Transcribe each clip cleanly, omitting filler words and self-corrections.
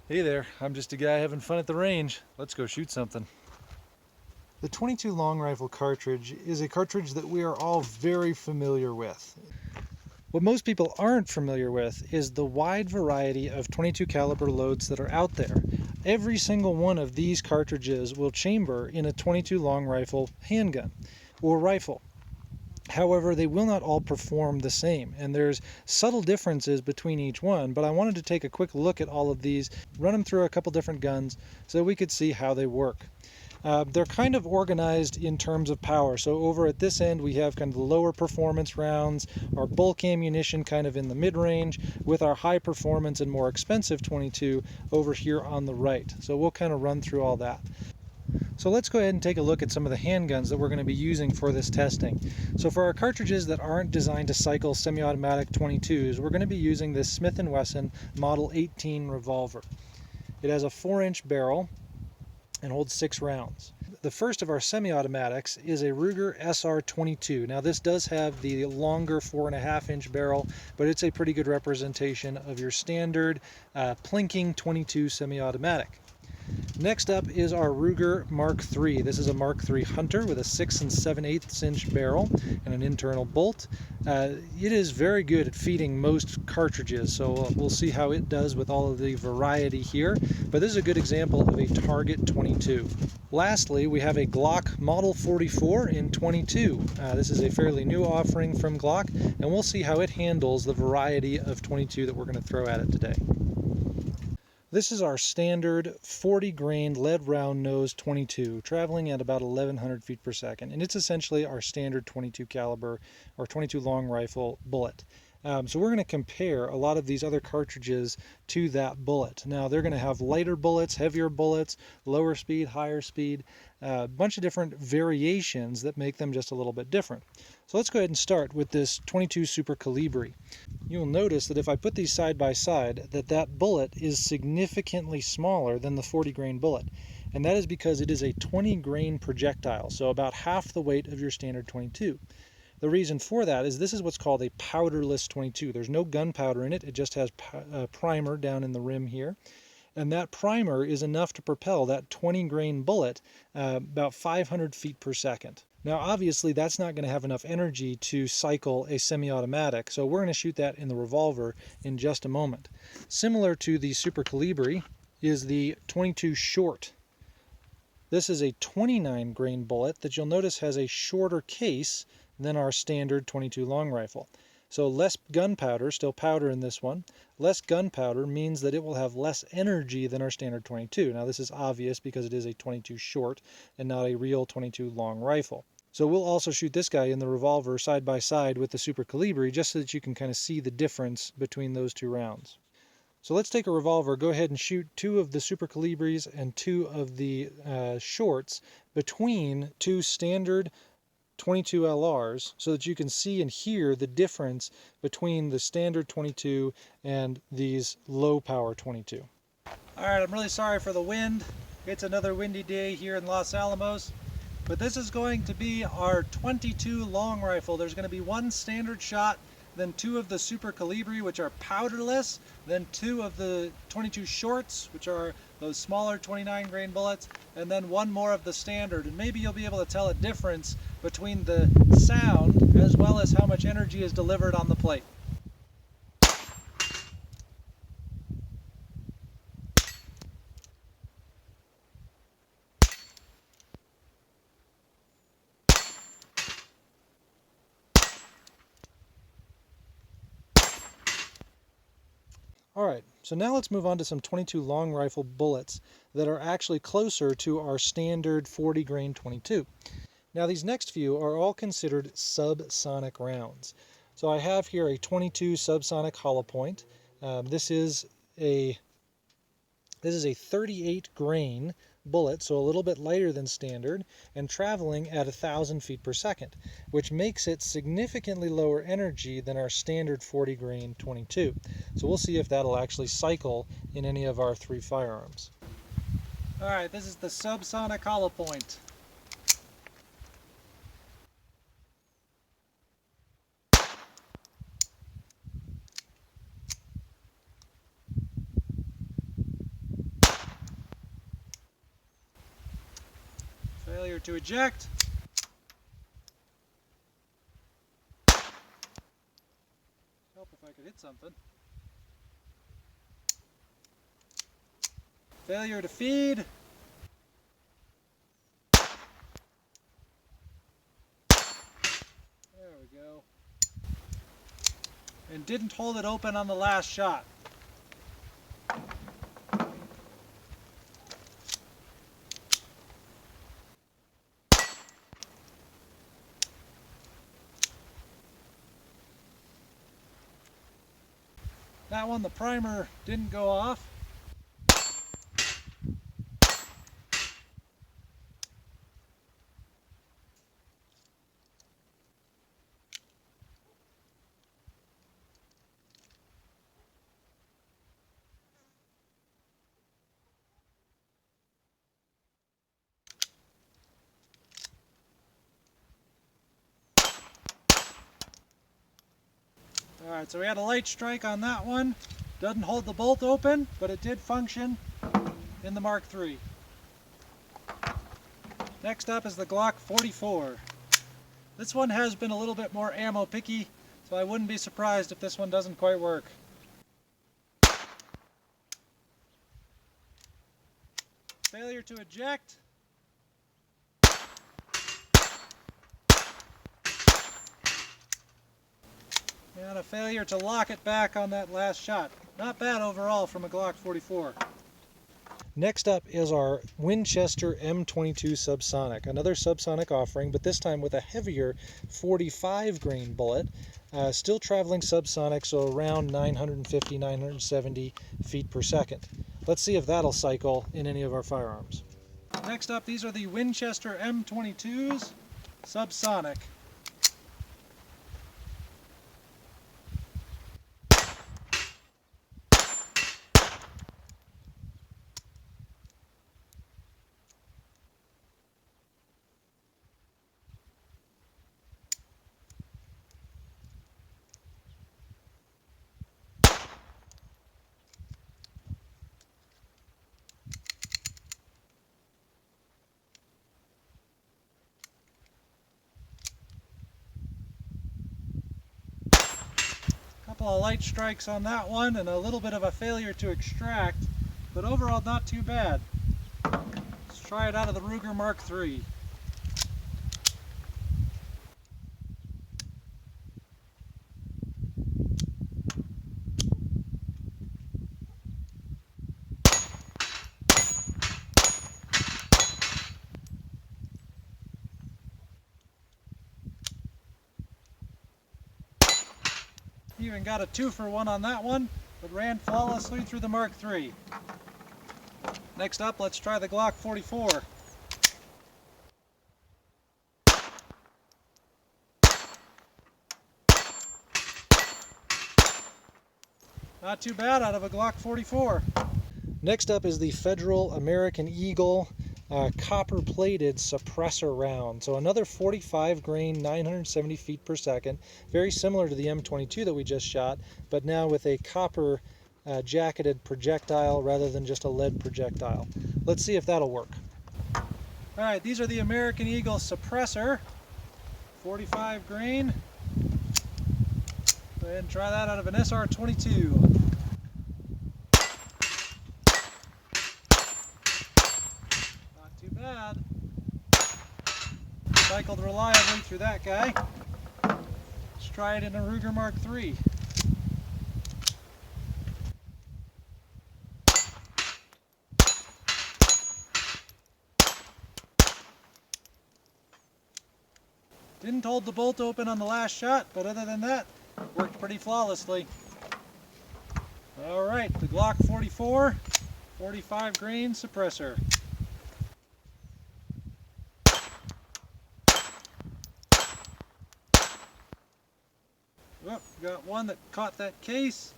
Hey there, I'm just a guy having fun at the range. Let's go shoot something. The 22 long rifle cartridge is a cartridge that we are all very familiar with. What most people aren't familiar with is the wide variety of 22 caliber loads that are out there. Every single one of these cartridges will chamber in a 22 long rifle handgun or rifle. However, they will not all perform the same, and there's subtle differences between each one, but I wanted to take a quick look at all of these, run them through a couple different guns so we could see how they work. They're kind of organized in terms of power. So over at this end we have kind of the lower performance rounds, our bulk ammunition kind of in the mid-range, with our high performance and more expensive 22 over here on the right. So we'll kind of run through all that. So let's go ahead and take a look at some of the handguns that we're going to be using for this testing. So for our cartridges that aren't designed to cycle semi-automatic 22s, we're going to be using this Smith & Wesson Model 18 revolver. It has a 4-inch barrel and holds 6 rounds. The first of our semi-automatics is a Ruger SR22. Now this does have the longer 4.5-inch barrel, but it's a pretty good representation of your standard plinking 22 semi-automatic. Next up is our Ruger Mark III. This is a Mark III Hunter with a 6 7/8 inch barrel and an internal bolt. It is very good at feeding most cartridges, so we'll see how it does with all of the variety here, but this is a good example of a target 22. Lastly, we have a Glock Model 44 in 22. This is a fairly new offering from Glock, and we'll see how it handles the variety of 22 that we're going to throw at it today. This is our standard 40 grain lead round nose 22, traveling at about 1100 feet per second, and it's essentially our standard 22 caliber or 22 long rifle bullet. So we're going to compare a lot of these other cartridges to that bullet. Now they're going to have lighter bullets, heavier bullets, lower speed, higher speed, a bunch of different variations that make them just a little bit different. So let's go ahead and start with this 22 Super Calibri. You'll notice that if I put these side by side, that bullet is significantly smaller than the 40 grain bullet. And that is because it is a 20 grain projectile, so about half the weight of your standard 22. The reason for that is this is what's called a powderless 22. There's no gunpowder in it, it just has primer down in the rim here. And that primer is enough to propel that 20 grain bullet about 500 feet per second. Now obviously that's not going to have enough energy to cycle a semi-automatic, so we're going to shoot that in the revolver in just a moment. Similar to the Super Calibri is the 22 Short. This is a 29 grain bullet that you'll notice has a shorter case than our standard 22 long rifle. So less gunpowder, still powder in this one. Less gunpowder means that it will have less energy than our standard 22. Now this is obvious because it is a 22 short and not a real 22 long rifle. So we'll also shoot this guy in the revolver side by side with the Super Calibri just so that you can kind of see the difference between those two rounds. So let's take a revolver, go ahead and shoot 2 of the Super Calibris and 2 of the shorts between 2 standard 22 LRs so that you can see and hear the difference between the standard 22 and these low power 22. Alright, I'm really sorry for the wind. It's another windy day here in Los Alamos, but this is going to be our 22 long rifle. There's going to be 1 standard shot, then 2 of the Super Calibri, which are powderless, then 2 of the 22 shorts, which are those smaller 29 grain bullets, and then 1 more of the standard. And maybe you'll be able to tell a difference between the sound as well as how much energy is delivered on the plate. Alright, so now let's move on to some 22 long rifle bullets that are actually closer to our standard 40 grain 22. Now these next few are all considered subsonic rounds. So I have here a 22 subsonic hollow point. This is a 38 grain bullet, so a little bit lighter than standard, and traveling at 1,000 feet per second, which makes it significantly lower energy than our standard 40 grain 22. So we'll see if that'll actually cycle in any of our 3 firearms. Alright, this is the subsonic hollow point. Failure to eject. Help if I could hit something. Failure to feed. There we go. And didn't hold it open on the last shot. That one, the primer didn't go off. Alright, so we had a light strike on that one. Doesn't hold the bolt open, but it did function in the Mark III. Next up is the Glock 44. This one has been a little bit more ammo picky, so I wouldn't be surprised if this one doesn't quite work. Failure to eject. And a failure to lock it back on that last shot. Not bad overall from a Glock 44. Next up is our Winchester M22 Subsonic, another subsonic offering, but this time with a heavier 45 grain bullet, still traveling subsonic, so around 950, 970 feet per second. Let's see if that'll cycle in any of our firearms. Next up, these are the Winchester M22s Subsonic. Couple of light strikes on that one and a little bit of a failure to extract, but overall not too bad. Let's try it out of the Ruger Mark III. Even got a 2-for-1 on that one, but ran flawlessly through the Mark III. Next up, let's try the Glock 44. Not too bad out of a Glock 44. Next up is the Federal American Eagle copper-plated suppressor round. So another 45 grain, 970 feet per second, very similar to the M22 that we just shot, but now with a copper jacketed projectile rather than just a lead projectile. Let's see if that'll work. Alright, these are the American Eagle suppressor, 45 grain. Go ahead and try that out of an SR22. Bad. Cycled reliably through that guy. Let's try it in a Ruger Mark III. Didn't hold the bolt open on the last shot, but other than that, worked pretty flawlessly. Alright, the Glock 44, 45 grain suppressor. Oh, got one that caught that case.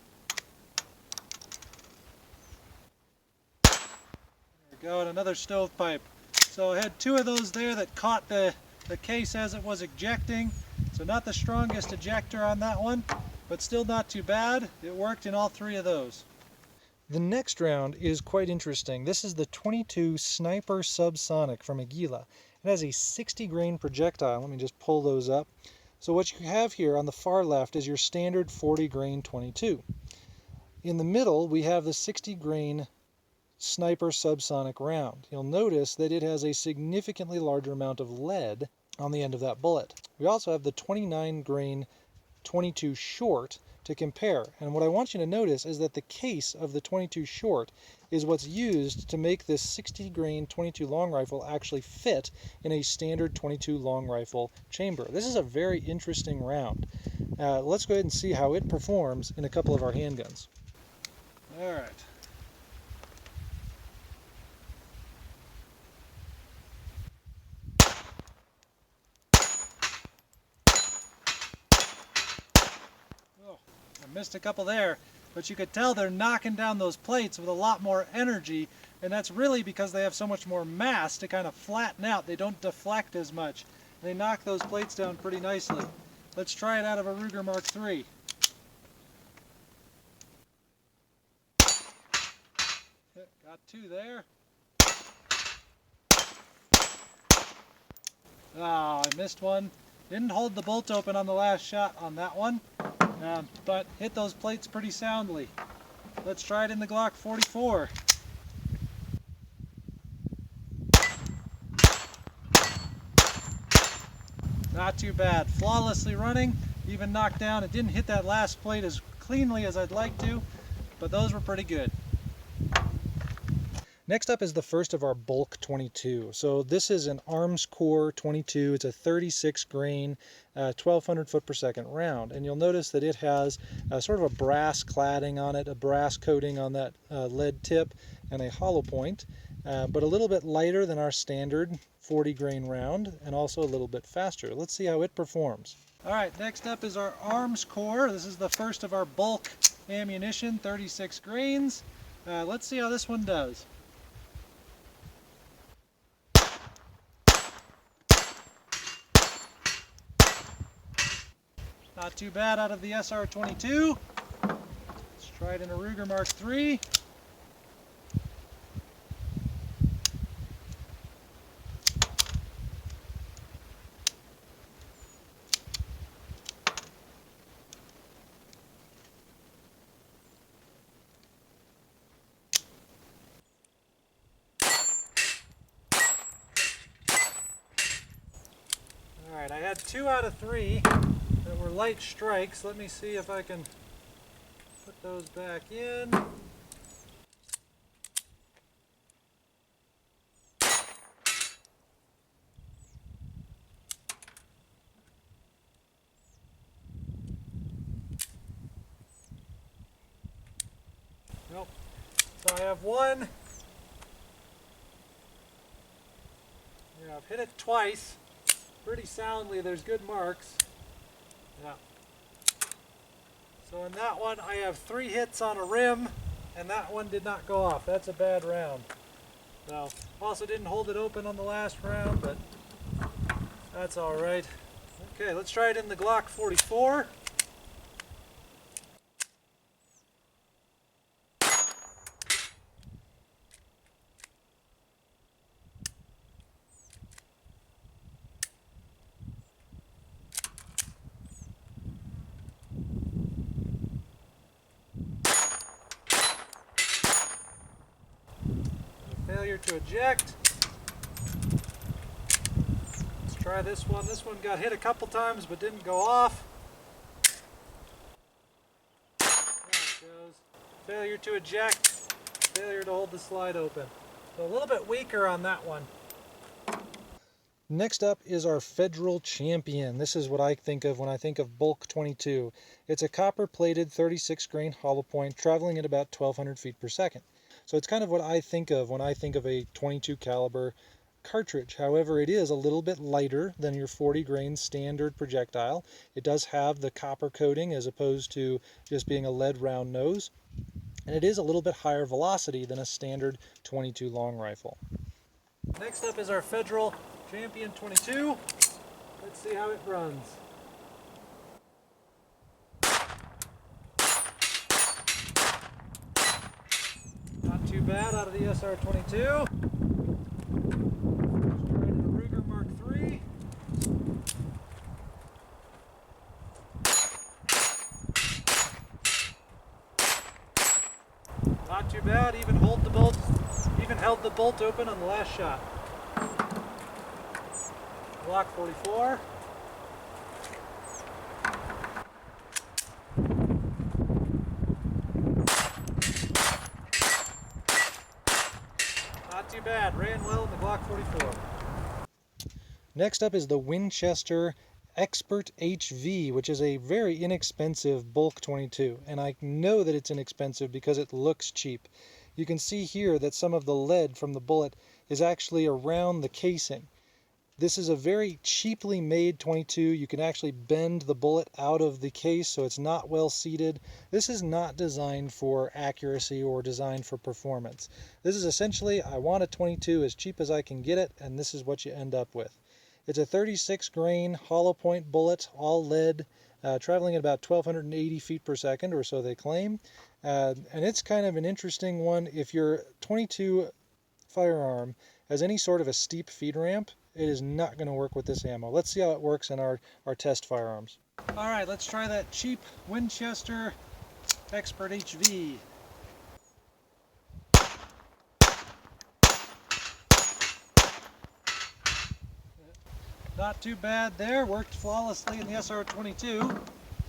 There we go, and another stovepipe. So I had two of those there that caught the case as it was ejecting. So not the strongest ejector on that one, but still not too bad. It worked in all three of those. The next round is quite interesting. This is the 22 Sniper Subsonic from Aguila. It has a 60 grain projectile. Let me just pull those up. So what you have here on the far left is your standard 40 grain 22. In the middle, we have the 60 grain sniper subsonic round. You'll notice that it has a significantly larger amount of lead on the end of that bullet. We also have the 29 grain 22 short to compare. And what I want you to notice is that the case of the 22 short is what's used to make this 60 grain 22 long rifle actually fit in a standard 22 long rifle chamber. This is a very interesting round. Let's go ahead and see how it performs in a couple of our handguns. All right. I missed a couple there, but you could tell they're knocking down those plates with a lot more energy, and that's really because they have so much more mass to kind of flatten out. They don't deflect as much. They knock those plates down pretty nicely. Let's try it out of a Ruger Mark III. Got two there. Ah, I missed one. Didn't hold the bolt open on the last shot on that one. But hit those plates pretty soundly. Let's try it in the Glock 44. Not too bad. Flawlessly running, even knocked down. It didn't hit that last plate as cleanly as I'd like to, but those were pretty good. Next up is the first of our bulk 22. So this is an Armscore 22. It's a 36 grain, 1200 foot per second round. And you'll notice that it has sort of a brass cladding on it, a brass coating on that lead tip, and a hollow point, but a little bit lighter than our standard 40 grain round, and also a little bit faster. Let's see how it performs. All right, next up is our Armscore. This is the first of our bulk ammunition, 36 grains. Let's see how this one does. Not too bad out of the SR22. Let's try it in a Ruger Mark III. All right, I had 2 out of 3. That were light strikes. Let me see if I can put those back in. Nope. So I have one. Yeah, I've hit it twice. Pretty soundly. There's good marks. Yeah. So in that one I have 3 hits on a rim, and that one did not go off. That's a bad round. So also didn't hold it open on the last round, but that's all right. Okay, let's try it in the Glock 44. Failure to eject. Let's try this one. This one got hit a couple times but didn't go off. There it goes. Failure to eject. Failure to hold the slide open. So a little bit weaker on that one. Next up is our Federal Champion. This is what I think of when I think of bulk 22. It's a copper-plated 36 grain hollow point traveling at about 1200 feet per second. So it's kind of what I think of when I think of a 22 caliber cartridge. However, it is a little bit lighter than your 40 grain standard projectile. It does have the copper coating as opposed to just being a lead round nose. And it is a little bit higher velocity than a standard 22 long rifle. Next up is our Federal Champion 22. Let's see how it runs. Not too bad out of the SR22. Let's try it in a Ruger Mark bad. Even held the bolt open on the last shot. Glock 44. Not too bad. Ran well in the Glock 44. Next up is the Winchester Expert HV, which is a very inexpensive bulk 22, and I know that it's inexpensive because it looks cheap. You can see here that some of the lead from the bullet is actually around the casing. This is a very cheaply made 22. You can actually bend the bullet out of the case, so it's not well seated. This is not designed for accuracy or designed for performance. This is essentially, I want a 22 as cheap as I can get it, and this is what you end up with. It's a 36 grain hollow point bullet, all lead, traveling at about 1,280 feet per second, or so they claim. And it's kind of an interesting one. If your 22 firearm has any sort of a steep feed ramp, it is not going to work with this ammo. Let's see how it works in our test firearms. Alright, let's try that cheap Winchester Expert HV. Not too bad there, worked flawlessly in the SR22.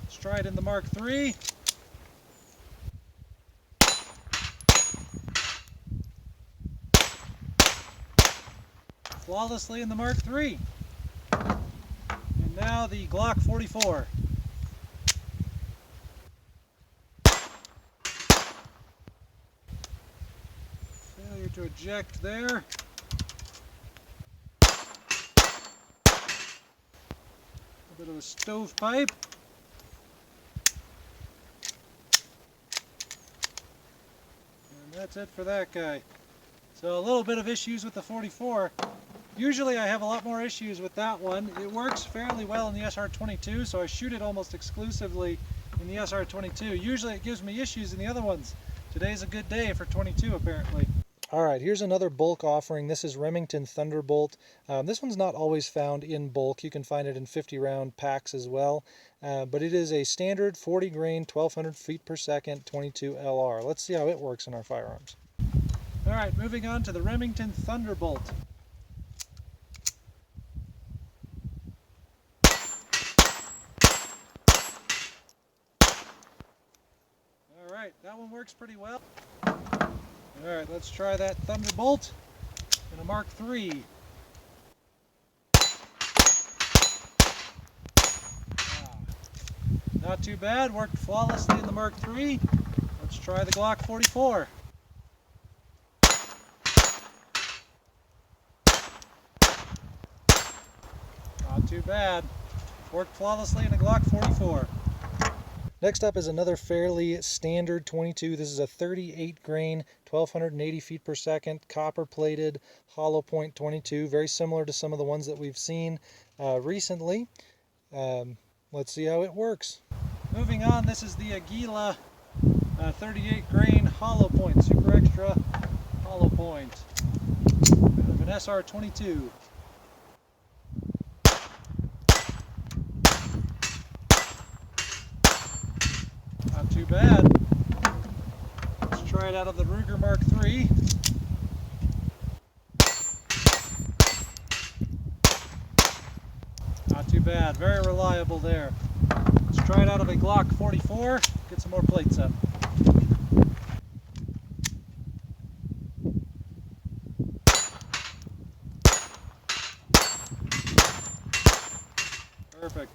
Let's try it in the Mark III. Flawlessly in the Mark III. And now the Glock 44. Failure to eject there. A bit of a stovepipe. And that's it for that guy. So a little bit of issues with the 44. Usually I have a lot more issues with that one. It works fairly well in the SR22, so I shoot it almost exclusively in the SR22. Usually it gives me issues in the other ones. Today's a good day for 22 apparently. Alright, here's another bulk offering. This is Remington Thunderbolt. This one's not always found in bulk. You can find it in 50 round packs as well. But it is a standard 40 grain, 1,200 feet per second 22 LR. Let's see how it works in our firearms. Alright, moving on to the Remington Thunderbolt. Alright, that one works pretty well. Alright, let's try that Thunderbolt in a Mark III. Not too bad, worked flawlessly in the Mark III. Let's try the Glock 44. Not too bad, worked flawlessly in a Glock 44. Next up is another fairly standard 22. This is a 38 grain, 1,280 feet per second, copper plated, hollow point 22. Very similar to some of the ones that we've seen recently. Let's see how it works. Moving on, this is the Aguila 38 grain hollow point, super extra hollow point. Of an SR22. Not too bad. Let's try it out of the Ruger Mark III. Not too bad, very reliable there. Let's try it out of a Glock 44, get some more plates up. Perfect.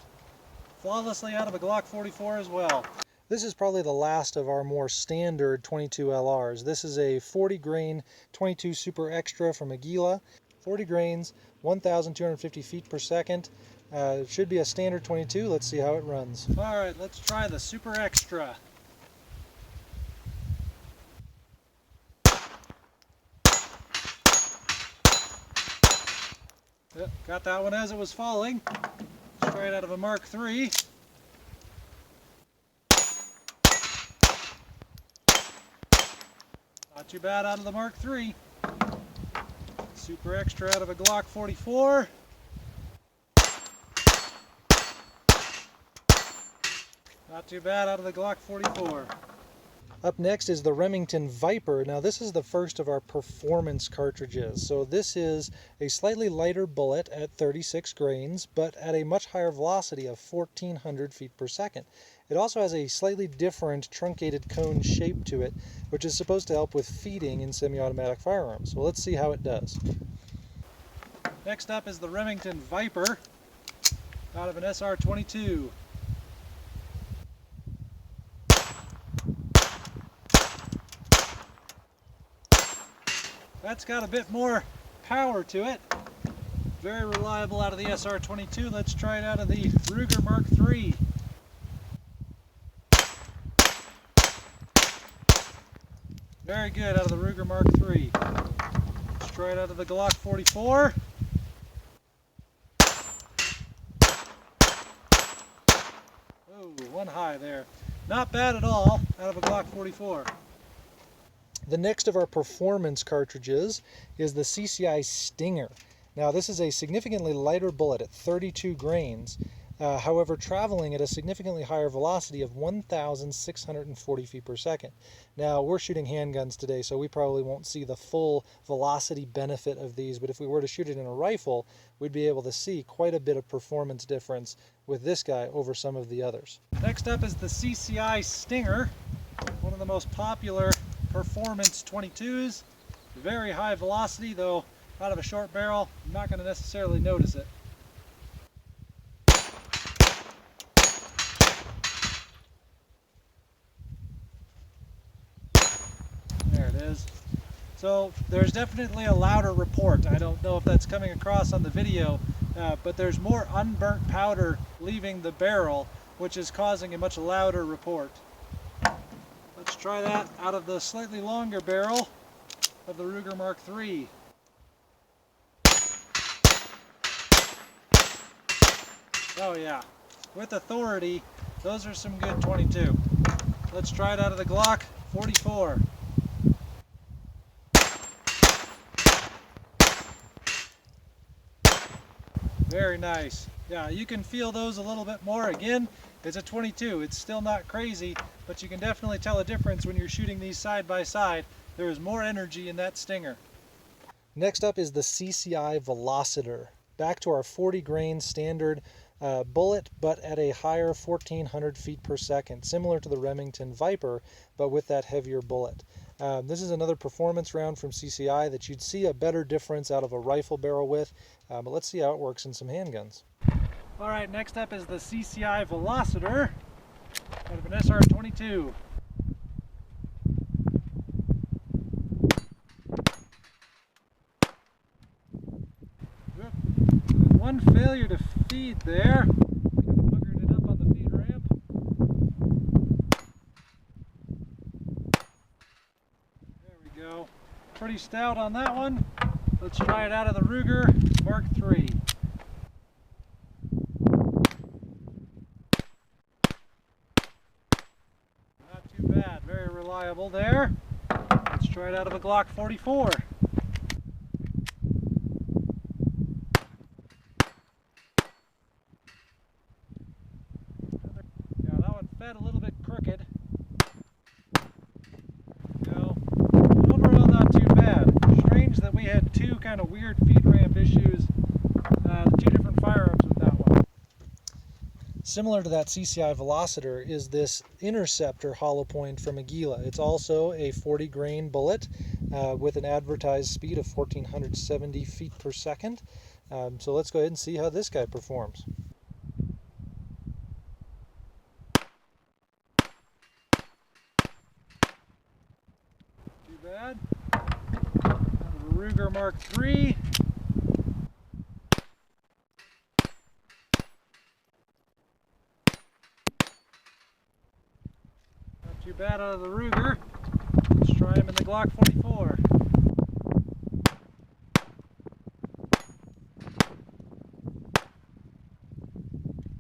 Flawlessly out of a Glock 44 as well. This is probably the last of our more standard 22 LRs. This is a 40 grain 22 Super Extra from Aguila. 40 grains, 1,250 feet per second. It should be a standard 22. Let's see how it runs. Alright, let's try the Super Extra. Yep, got that one as it was falling. Straight out of a Mark III. Not too bad out of the Mark III. Super Extra out of a Glock 44. Not too bad out of the Glock 44. Up next is the Remington Viper. Now this is the first of our performance cartridges. So this is a slightly lighter bullet at 36 grains, but at a much higher velocity of 1400 feet per second. It also has a slightly different truncated cone shape to it, which is supposed to help with feeding in semi-automatic firearms. So let's see how it does. Next up is the Remington Viper out of an SR22. That's got a bit more power to it. Very reliable out of the SR22. Let's try it out of the Ruger Mark III. Very good out of the Ruger Mark III. Let's try it out of the Glock 44. Oh, one high there. Not bad at all out of a Glock 44. The next of our performance cartridges is the CCI Stinger. Now this is a significantly lighter bullet at 32 grains, however traveling at a significantly higher velocity of 1,640 feet per second. Now we're shooting handguns today, so we probably won't see the full velocity benefit of these, but if we were to shoot it in a rifle, we'd be able to see quite a bit of performance difference with this guy over some of the others. Next up is the CCI Stinger, one of the most popular performance 22s. Very high velocity, though out of a short barrel, I'm not going to necessarily notice it. There it is. So there's definitely a louder report. I don't know if that's coming across on the video, but there's more unburnt powder leaving the barrel, which is causing a much louder report. Let's try that out of the slightly longer barrel of the Ruger Mark III. Oh yeah, with authority, those are some good 22. Let's try it out of the Glock 44. Very nice. Yeah, you can feel those a little bit more. Again, it's a 22. It's still not crazy, but you can definitely tell a difference when you're shooting these side by side. There is more energy in that Stinger. Next up is the CCI Velocitor. Back to our 40 grain standard bullet, but at a higher 1400 feet per second, similar to the Remington Viper, but with that heavier bullet. This is another performance round from CCI that you'd see a better difference out of a rifle barrel with, but let's see how it works in some handguns. Alright, next up is the CCI Velocitor out of an SR22. One failure to feed there. Kind of buggered it up on the feed ramp. There we go. Pretty stout on that one. Let's try it out of the Ruger Mark III. Not too bad. Very reliable there. Let's try it out of a Glock 44. A little bit crooked. No, overall not too bad. Strange that we had two kind of weird feed ramp issues, two different firearms with that one. Similar to that CCI Velocitor is this Interceptor hollow point from Aguila. It's also a 40 grain bullet with an advertised speed of 1470 feet per second. So let's go ahead and see how this guy performs. Bad. Ruger Mark III. Not too bad out of the Ruger. Let's try him in the Glock 44.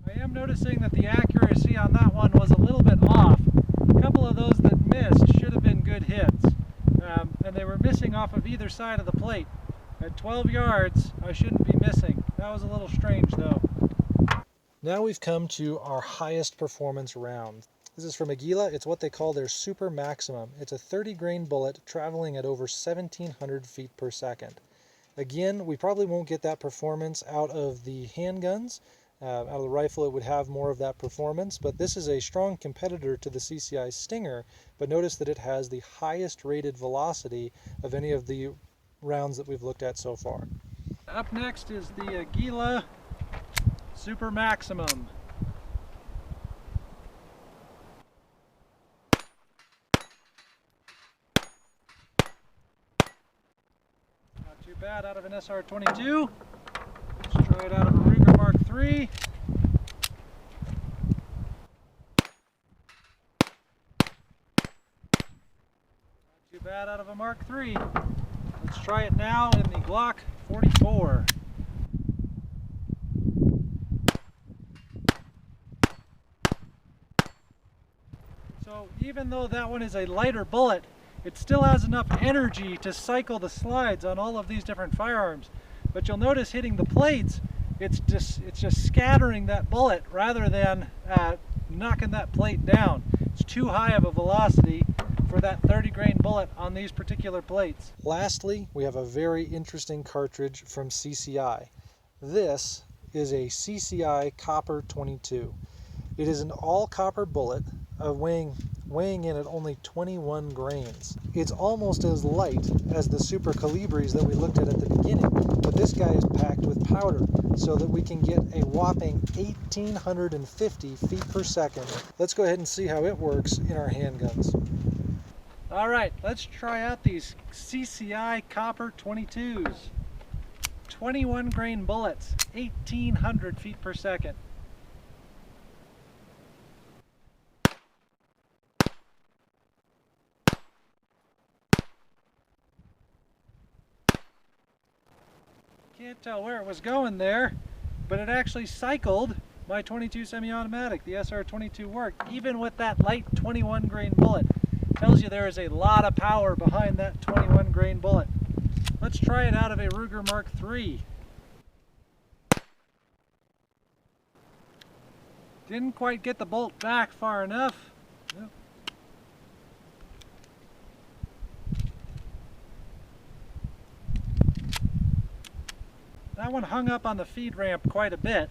I am noticing that the accuracy on that one was a little bit off. A couple of those that missed should have been good hits. And they were missing off of either side of the plate. At 12 yards, I shouldn't be missing. That was a little strange though. Now we've come to our highest performance round. This is from Aguila. It's what they call their Super Maximum. It's a 30 grain bullet traveling at over 1,700 feet per second. Again, we probably won't get that performance out of the handguns. Out of the rifle it would have more of that performance, but this is a strong competitor to the CCI Stinger, but notice that it has the highest rated velocity of any of the rounds that we've looked at so far. Up next is the Aguila Super Maximum. Not too bad out of an SR22. Let's try it out of a Ruger Mark III. Not too bad out of a Mark III. Let's try it now in the Glock 44. So even though that one is a lighter bullet, it still has enough energy to cycle the slides on all of these different firearms. But you'll notice hitting the plates, it's just scattering that bullet rather than knocking that plate down. It's too high of a velocity for that 30 grain bullet on these particular plates. Lastly, we have a very interesting cartridge from CCI. This is a CCI Copper 22. It is an all copper bullet weighing in at only 21 grains. It's almost as light as the Super Calibres that we looked at the beginning, but this guy is packed with powder so that we can get a whopping 1,850 feet per second. Let's go ahead and see how it works in our handguns. All right, let's try out these CCI Copper 22s. 21 grain bullets, 1,800 feet per second. Can't tell where it was going there, but it actually cycled my 22 semi-automatic. The SR22 worked, even with that light 21 grain bullet. Tells you there is a lot of power behind that 21 grain bullet. Let's try it out of a Ruger Mark III. Didn't quite get the bolt back far enough. Nope. That one hung up on the feed ramp quite a bit.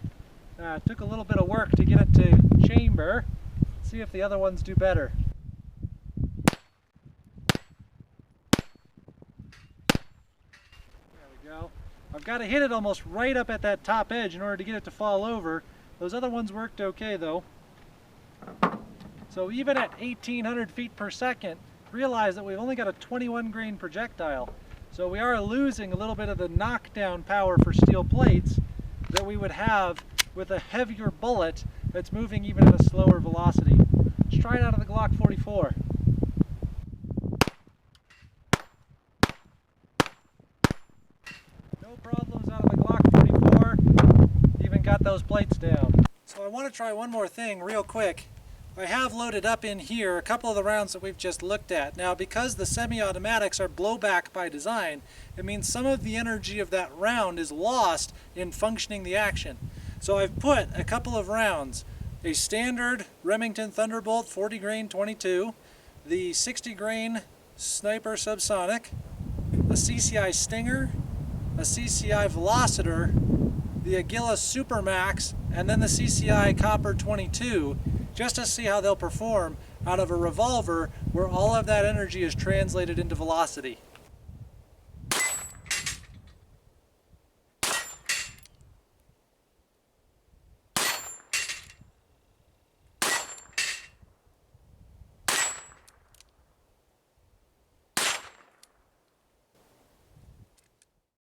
Took a little bit of work to get it to chamber. Let's see if the other ones do better. There we go. I've got to hit it almost right up at that top edge in order to get it to fall over. Those other ones worked okay though. So even at 1,800 feet per second, realize that we've only got a 21 grain projectile. So we are losing a little bit of the knockdown power for steel plates that we would have with a heavier bullet that's moving even at a slower velocity. Let's try it out of the Glock 44. No problems out of the Glock 44, even got those plates down. So I want to try one more thing real quick. I have loaded up in here a couple of the rounds that we've just looked at. Now, because the semi-automatics are blowback by design, it means some of the energy of that round is lost in functioning the action. So I've put a couple of rounds, a standard Remington Thunderbolt 40 grain 22, the 60 grain Sniper Subsonic, a CCI Stinger, a CCI Velocitor, the Aguila Supermax, and then the CCI Copper 22, just to see how they'll perform out of a revolver where all of that energy is translated into velocity.